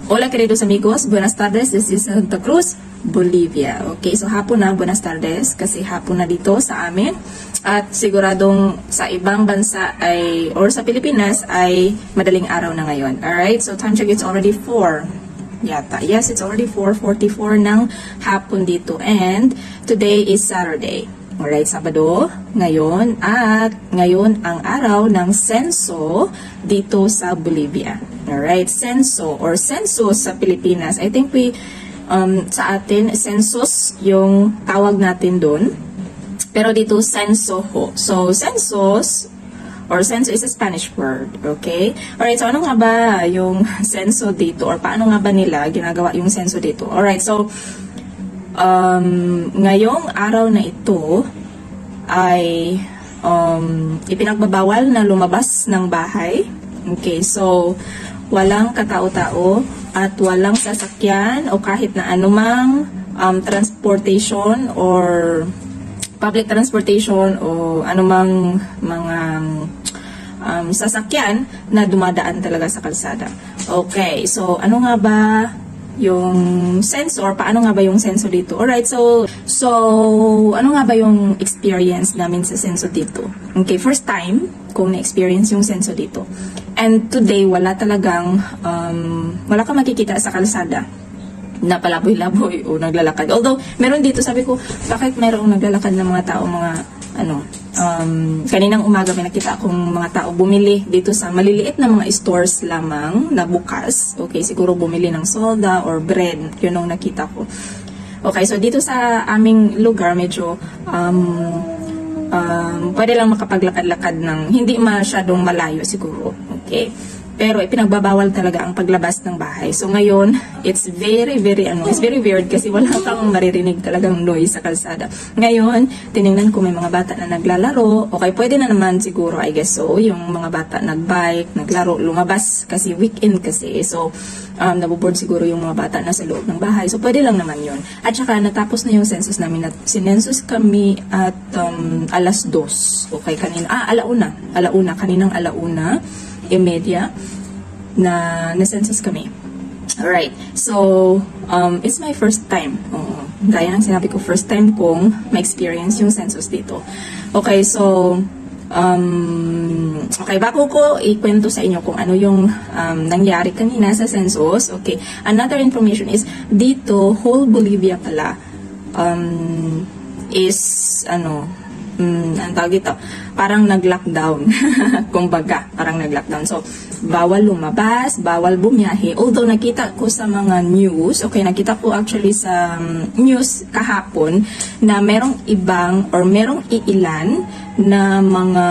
Hola queridos amigos, buenas tardes desde Santa Cruz, Bolivia. Okay, so hapon na, buenas tardes, kasi hapon na dito sa amin. At siguradong sa ibang bansa ay, or sa Pilipinas ay madaling araw na ngayon. Alright, so time check, it's already 4 yata. Yes, it's already 4:44 ng hapon dito. And today is Saturday. Alright, Sabado ngayon, at ngayon ang araw ng senso dito sa Bolivia. Alright, senso or census sa Pilipinas. I think sa atin, census yung tawag natin doon. Pero dito, senso ho. So, census or censo is a Spanish word. Okay? Alright, so ano nga ba yung senso dito? Or paano nga ba nila ginagawa yung senso dito? Alright, so ngayong araw na ito ay ipinagbabawal na lumabas ng bahay. Okay, so walang katao-tao at walang sasakyan o kahit na anumang transportation or public transportation o anumang mga sasakyan na dumadaan talaga sa kalsada. Okay, so ano nga ba yung senso or paano nga ba yung senso dito? Alright, so ano nga ba yung experience namin sa senso dito? Okay, first time kung na-experience yung senso dito. And today, wala kang makikita sa kalsada na palaboy-laboy o naglalakad. Although, meron dito, sabi ko, bakit mayroong naglalakad ng mga tao, kaninang umaga may nakita akong mga tao bumili dito sa maliliit na mga stores lamang na bukas. Okay, siguro bumili ng soda or bread. Yun ang nakita ko. Okay, so dito sa aming lugar, medyo pwede lang makapaglakad-lakad ng hindi masyadong malayo siguro. Okay. Pero ipinagbabawal talaga ang paglabas ng bahay. So ngayon, it's very weird kasi wala kang maririnig talagang noise sa kalsada. Ngayon, tinignan ko may mga bata na naglalaro. Okay, pwede na naman siguro, I guess so, yung mga bata nagbike, naglaro, lumabas kasi weekend kasi. So, nabuboard siguro yung mga bata na sa loob ng bahay. So, pwede lang naman yun. At saka, natapos na yung census namin. Sinensus kami at alas 2. Okay, alauna. Kaninang alauna. Media na census kami. Alright, so it's my first time. Gaya ng sinabi ko, first time kong ma-experience yung census dito. Okay, so okay, bago ko ikwento sa inyo kung ano yung nangyari kanina sa census. Okay, another information is dito, whole Bolivia pala is ang tawag ito, parang nag-lockdown. Kumbaga, parang nag-lockdown. So, bawal lumabas, bawal bumiyahe. Although nakita ko sa mga news, okay, nakita ko actually sa news kahapon na merong ibang or merong iilan na mga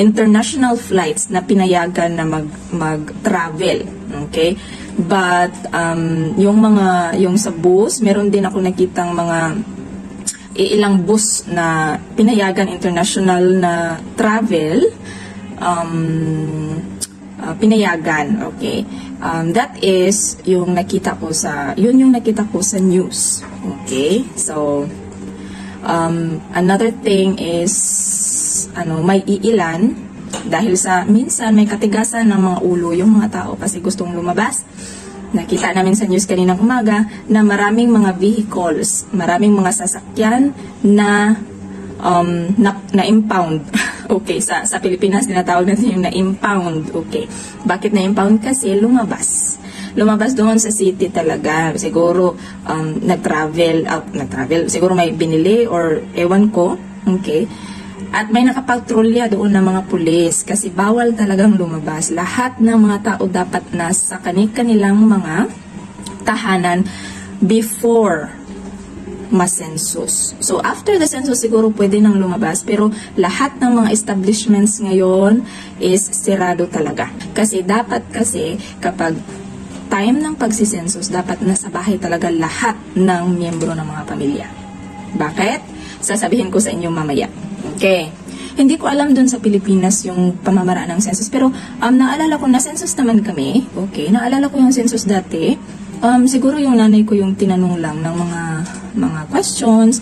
international flights na pinayagan na mag-travel. Okay? But, yung sa bus, meron din ako nakitang mga ilang bus na pinayagan international na travel, pinayagan, okay. That is yung nakita ko sa news. Okay, so another thing is may iilan dahil sa minsan may katigasan ng mga ulo yung mga tao kasi gustong lumabas. Nakita namin sa news kaninang umaga na maraming mga vehicles, maraming mga sasakyan na na-impound. Okay, sa Pilipinas tinatawag natin yung na-impound. Okay. Bakit na-impound? Kasi lumabas. Lumabas doon sa city talaga. Siguro nag-travel, siguro may binili or ewan ko. Okay. At may nakapatrolya doon ng mga pulis kasi bawal talagang lumabas. Lahat ng mga tao dapat nasa kanilang mga tahanan before ma-census. So, after the census, siguro pwede nang lumabas. Pero lahat ng mga establishments ngayon is sirado talaga. Kasi dapat kapag time ng pagsisensus, dapat nasa bahay talaga lahat ng miyembro ng mga pamilya. Bakit? Sasabihin ko sa inyo mamaya. Okay. Hindi ko alam dun sa Pilipinas yung pamamaraan ng census. Pero naalala ko na census naman kami. Okay. Naalala ko yung census dati. Siguro yung nanay ko yung tinanong lang ng mga questions.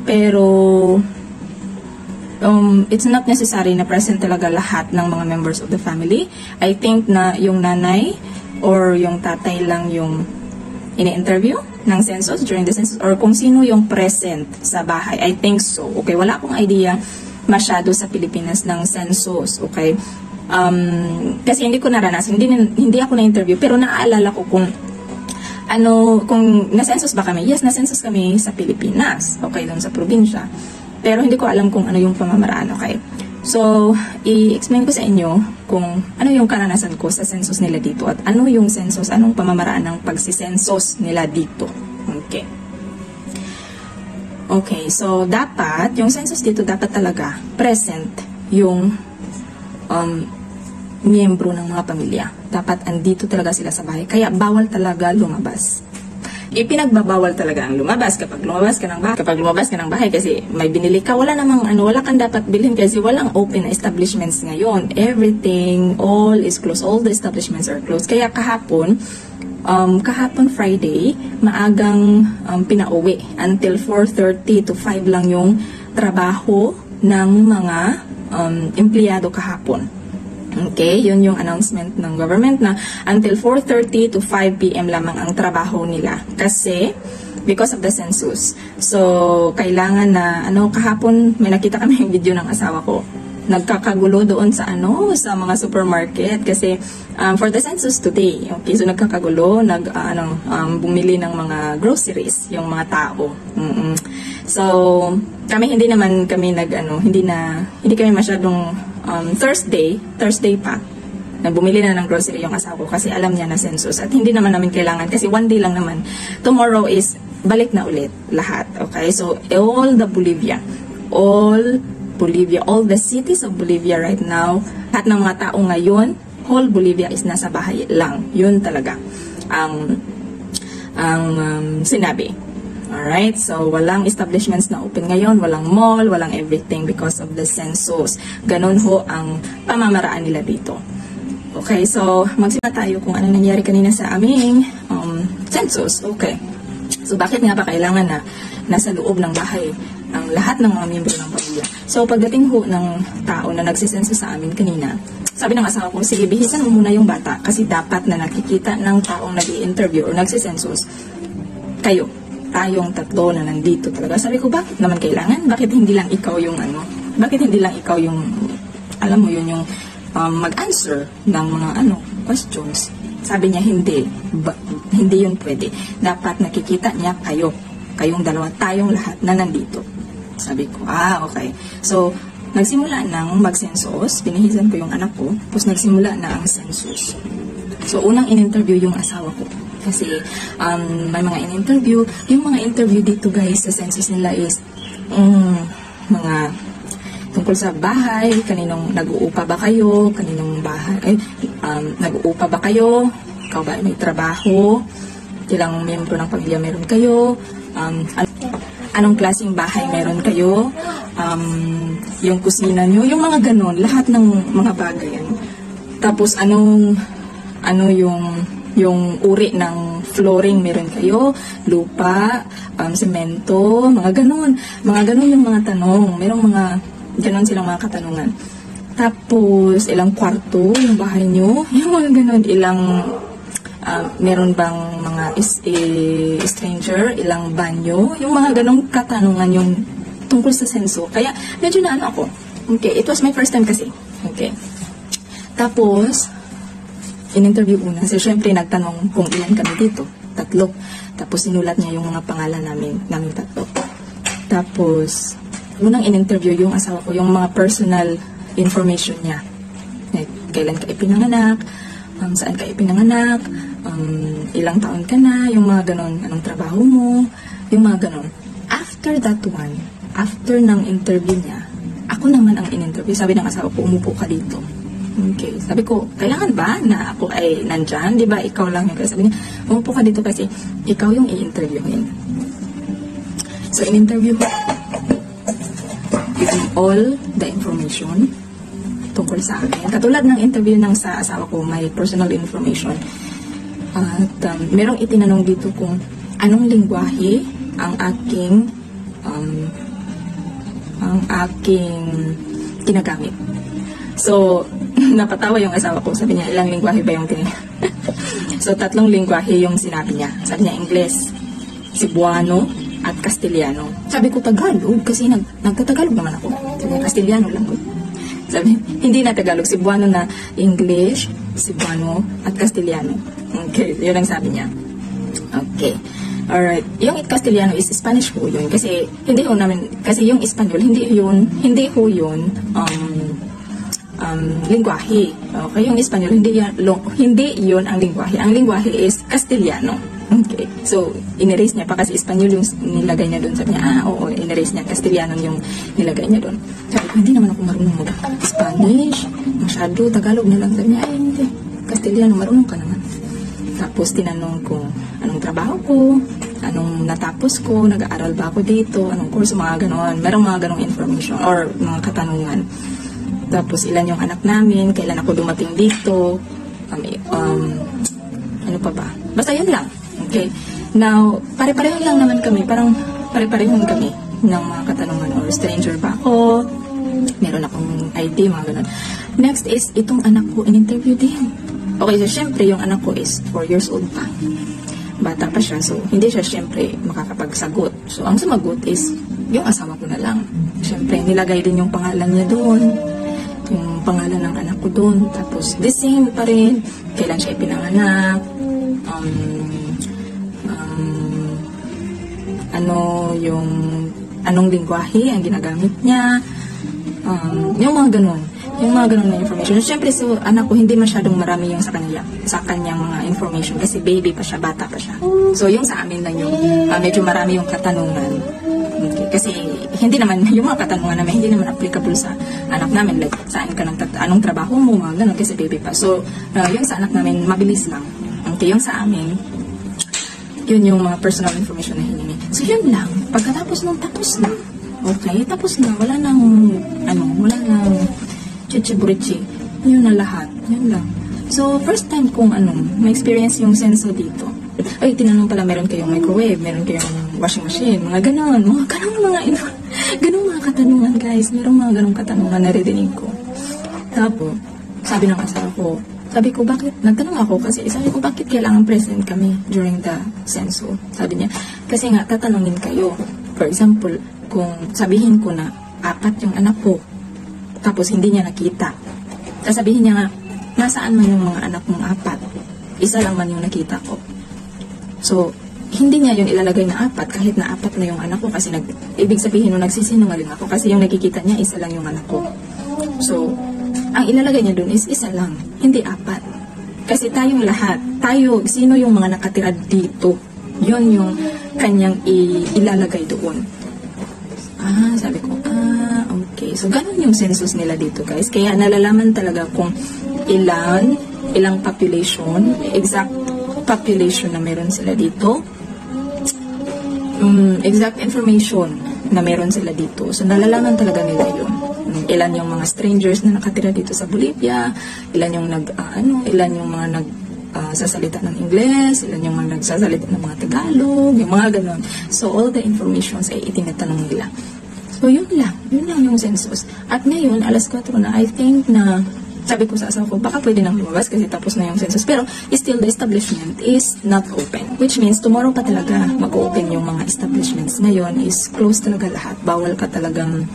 Pero it's not necessary na present talaga lahat ng mga members of the family. I think na yung nanay or yung tatay lang yung ini-interview ng census during the census, or kung sino yung present sa bahay. I think so. Okay, wala akong idea masyado sa Pilipinas ng census. Okay, kasi hindi ko naranasan, hindi ako na-interview, pero naaalala ko kung kung na-census ba kami. Yes, na-census kami sa Pilipinas. Okay, doon sa probinsya. Pero hindi ko alam kung ano yung pamamaraan. Okay, so i-explain ko sa inyo kung ano yung karanasan ko sa census nila dito at ano yung census, anong pamamaraan ng pagsisensus nila dito. Okay. Okay, so dapat, yung census dito dapat talaga present yung miyembro ng mga pamilya. Dapat andito talaga sila sa bahay. Kaya bawal talaga lumabas. Ipinagbabawal talaga ang lumabas kapag lumabas ka ng bahay kasi may binili ka, wala kang dapat bilhin kasi walang open establishments ngayon. Everything, all is closed. All the establishments are closed. Kaya kahapon Friday, maagang pinauwi. Until 4:30 to 5 lang yung trabaho ng mga empleyado kahapon. Okay, yun yung announcement ng government na until 4:30 to 5 p.m. lamang ang trabaho nila. Kasi, because of the census. So, kailangan na, kahapon may nakita kami yung video ng asawa ko. Nagkakagulo doon sa sa mga supermarket kasi for the census today. Okay, so nagkakagulo, bumili ng mga groceries yung mga tao. So kami hindi kami masyadong Thursday pa nagbumili na ng grocery yung asawa ko kasi alam niya na census at hindi naman namin kailangan kasi one day lang naman. Tomorrow is balik na ulit lahat. Okay, so all the cities of Bolivia right now, lahat ng mga tao ngayon, whole Bolivia is nasa bahay lang. Yun talaga ang sinabi. Alright, so walang establishments na open ngayon, walang mall, walang everything because of the census. Ganun ho ang pamamaraan nila dito. Okay, so magsimula tayo kung ano nangyari kanina sa aming census. Okay, so bakit nga ba kailangan na nasa loob ng bahay ang lahat ng mga miyembro ng pamilya? So pagdating ho ng tao na nagsisensus sa amin kanina, sabi ng asawa ko, sige, bihisan mo muna yung bata kasi dapat na nakikita ng taong nag-i-interview or nagsisensus tayong tatlo na nandito talaga. Sabi ko, bakit naman kailangan? Bakit hindi lang ikaw yung alam mo yun, yung mag-answer ng mga questions? Sabi niya, hindi yun pwede. Dapat nakikita niya kayong dalawa, tayong lahat na nandito. Sabi ko, okay. So, nagsimula ng mag-census, pinihisan ko yung anak ko, tapos nagsimula na ang census. So, unang in-interview yung asawa ko. Kasi, may mga in-interview. Yung mga interview dito, guys, sa census nila is, mga tungkol sa bahay, kaninong nag-uupa ba kayo, kaninong bahay, nag-uupa ba kayo, ikaw ba may trabaho, ilang miyembro ng pamilya meron kayo, anong klaseng bahay meron kayo, yung kusina nyo, yung mga ganon, lahat ng mga bagay. Tapos, yung uri ng flooring meron kayo, lupa, semento, mga ganon yung mga tanong. Merong mga ganon silang mga katanungan. Tapos, ilang kwarto yung bahay nyo, yung mga ganon, meron bang mga stranger, ilang banyo, yung mga ganong katanungan yung tungkol sa senso. Kaya, medyo na ako. Okay, it was my first time kasi. Okay. Tapos, in-interview una. Kasi syempre, nagtanong kung ilan kami dito. 3. Tapos, sinulat niya yung mga pangalan namin 3. Tapos, unang in-interview yung asawa ko, yung mga personal information niya. Kailan ka ipinanganak, saan ka ipinanganak, ilang taon ka na, yung mga ganon, anong trabaho mo, yung mga ganon. After that one, after ng interview niya, ako naman ang in-interview. Sabi ng asawa ko, umupo ka dito. Okay. Sabi ko, kailangan ba na ako ay nandyan? Di ba ikaw lang yung sabi niya, umupo ka dito kasi ikaw yung i-interviewin. So, in-interview ko, giving all the information tungkol sa akin. Katulad ng interview ng sa asawa ko, may personal information. At merong itinanong dito kung anong lingwahe ang aking ginagamit. So, napatawa yung asawa ko. Sabi niya, ilang lingwahe ba yung So, tatlong lingwahe yung sinabi niya. Sabi niya, Ingles, Cebuano, at Castellano. Sabi ko, Tagalog, kasi nagtatagalog naman ako. Sabi niya, Castellano lang ko. Sabi, hindi na Tagalog, Cebuano na English, Cebuano, at Castellano. Okay, yun ang sabi niya. Okay. Alright. Yung Castellano is Spanish ho yun. Kasi, hindi ho namin, kasi yung Espanyol, hindi ho yun, lingwahe. Okay, yung Espanyol, hindi yun ang lingwahe. Ang lingwahe is Castellano. Okay. So, inerase niya pa kasi Espanyol yung nilagay niya doon. Sabi niya, oo, inerase niya. Castellano yung nilagay niya doon. Sabi ko, hindi naman ako marunong Spanish. Masyado, Tagalog na lang. Sabi niya, ay, hindi. Castellano, marunong ka naman. Tapos, tinanong ko, anong trabaho ko? Anong natapos ko? Nag-aaral ba ako dito? Anong course? Mga ganon. Merong mga ganong information or mga katanungan. Tapos, ilan yung anak namin? Kailan ako dumating dito? Ano pa ba? Basta yun lang. Okay. Now, pare-pareho lang naman kami. Parang pare-pareho kami ng mga katanungan or stranger ba ako? Meron akong ID, mga ganon. Next is, itong anak ko in-interview din. Okay, so syempre, yung anak ko is 4 years old pa. Bata pa siya, so hindi siya syempre makakapagsagot. So, ang sumagot is, yung asawa ko na lang. Syempre, nilagay din yung pangalan niya doon. Yung pangalan ng anak ko doon. Tapos, the same pa rin. Kailan siya ipinanganak. Anong lingwahe ang ginagamit niya. Yung mga ganun. Yung mga ganun na information. Siyempre, so, anak ko, hindi masyadong marami yung sa kanyang mga information kasi baby pa siya, bata pa siya. So, yung sa amin lang yung medyo marami yung katanungan. Okay. Kasi, hindi naman, yung mga katanungan namin, hindi naman applicable sa anak namin. Like, saan ka anong trabaho mo, mga ganun, kasi baby pa. So, yung sa anak namin, mabilis lang. Okay, yung sa amin, yun yung mga personal information na hiningi. So, yun lang. Pagkatapos nung tapos na. Okay, tapos na. Wala nang chichi-burichi. Yun na lahat. Yun lang. So, first time kong ma-experience yung senso dito. Ay, tinanong pala, meron kayong microwave, meron kayong washing machine, mga ganon. Ganon mga katanungan, guys. Meron mga ganong katanungan na narinig ko. Tapos, sabi ng asawa ko, nagtanong ako kasi sabi ko, bakit kailangan present kami during the censo? Sabi niya, kasi nga, tatanungin kayo. For example, kung sabihin ko na 4 yung anak ko, tapos hindi niya nakita. Sasabihin niya nga, nasaan man yung mga anak mong 4? Isa lang man yung nakita ko. So, hindi niya yun ilalagay na 4 kahit na 4 na yung anak ko kasi ibig sabihin nung nagsisinungaling ako kasi yung nakikita niya isa lang yung anak ko. So, ang ilalagay niya dun is isa lang, hindi 4. Kasi tayong lahat, sino yung mga nakatira dito, yun yung kanyang ilalagay doon. Sabi ko, okay. So, ganun yung census nila dito, guys. Kaya nalalaman talaga kung ilang population, exact population na meron sila dito, exact information na meron sila dito. So, nalalaman talaga nila yun. Ilan yung mga strangers na nakatira dito sa Bolivia, ilan yung mga nagsasalita ng Ingles, ilan yung mga nagsasalita ng mga Tagalog, yung mga ganon. So, all the informations ay itinatanong nila. So, yun lang yung census. At ngayon, alas 4 na, I think na, sabi ko sa asawa ko, baka pwede nang lumabas kasi tapos na yung census. Pero, still, the establishment is not open. Which means, tomorrow pa talaga mag-open yung mga establishments. Ngayon is close talaga lahat. Bawal ka talagang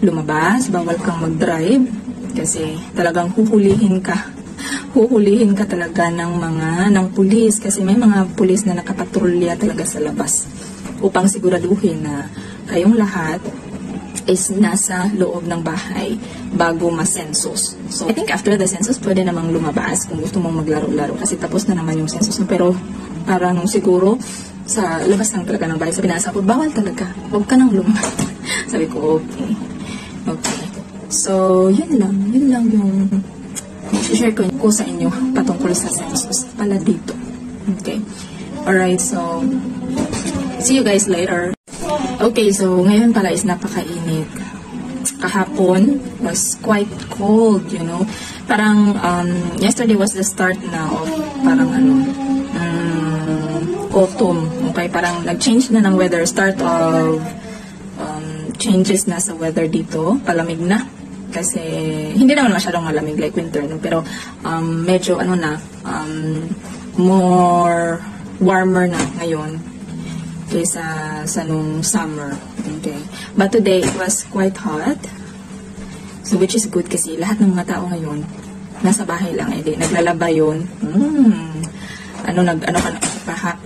lumabas, bawal kang mag-drive kasi talagang huhulihin ka talaga ng pulis kasi may mga pulis na nakapatrolya talaga sa labas upang siguraduhin na kayong lahat is nasa loob ng bahay bago ma-census. So, I think after the census, pwede namang lumabas kung gusto mong maglaro-laro kasi tapos na naman yung census. Pero, parang siguro, sa labas lang talaga ng bahay. Sabi na ko, bawal talaga. Huwag ka nang lumabas. Sabi ko, okay. Okay. So, yun lang yung share ko sa inyo patungkol sa census pala dito. Okay. Alright, so, see you guys later. Okay, so, ngayon pala is napakainit. Kahapon was quite cold, you know. Parang, yesterday was the start na of parang autumn. Okay, parang nag-change na ng weather. Start of changes na sa weather dito. Palamig na. Kasi hindi naman masyadong malamig like winter, no? Pero medyo ano na, more warmer na ngayon kaysa sa nung summer. Okay. But today, it was quite hot. So, which is good kasi lahat ng mga tao ngayon, nasa bahay lang. Naglalaba yun.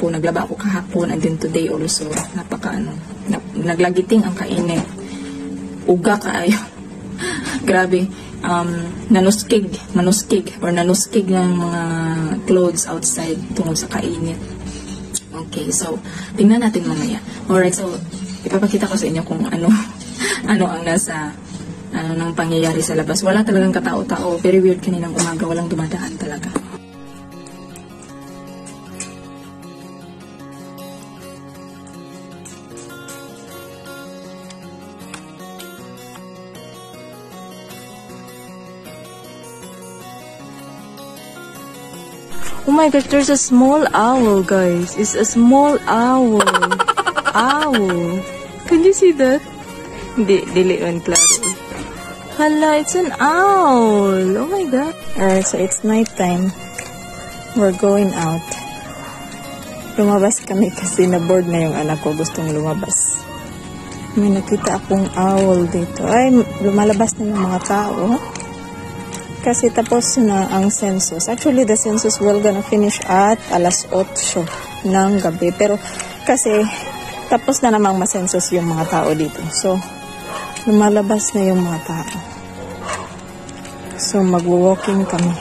Naglaba ako kahapon, and then today also, naglagiting ang kainit. Uga kaayo. Grabe. Nanuskig ng mga clothes outside tungkol sa kainit. Okay, so, tingnan natin mamaya. Alright, so, ipapakita ko sa inyo kung ano ang nasa, nang pangyayari sa labas. Wala talagang katao-tao. Very weird kaninang umaga. Walang dumadaan talaga. Oh my gosh, there's a small owl, guys. It's a small owl. Owl. Can you see that? Dili man klaro. Hala, it's an owl. Oh my god. Alright, so it's night time. We're going out. Lumabas kami kasi na-bored na yung anak ko. Gustong lumabas. May nakita akong owl dito. Ay, lumalabas na yung mga tao. Kasi tapos na ang census. Actually, the census will gonna finish at alas 8 ng gabi. Pero kasi tapos na namang masensus yung mga tao dito. So, lumalabas na yung mga tao. So, mag-walking kami.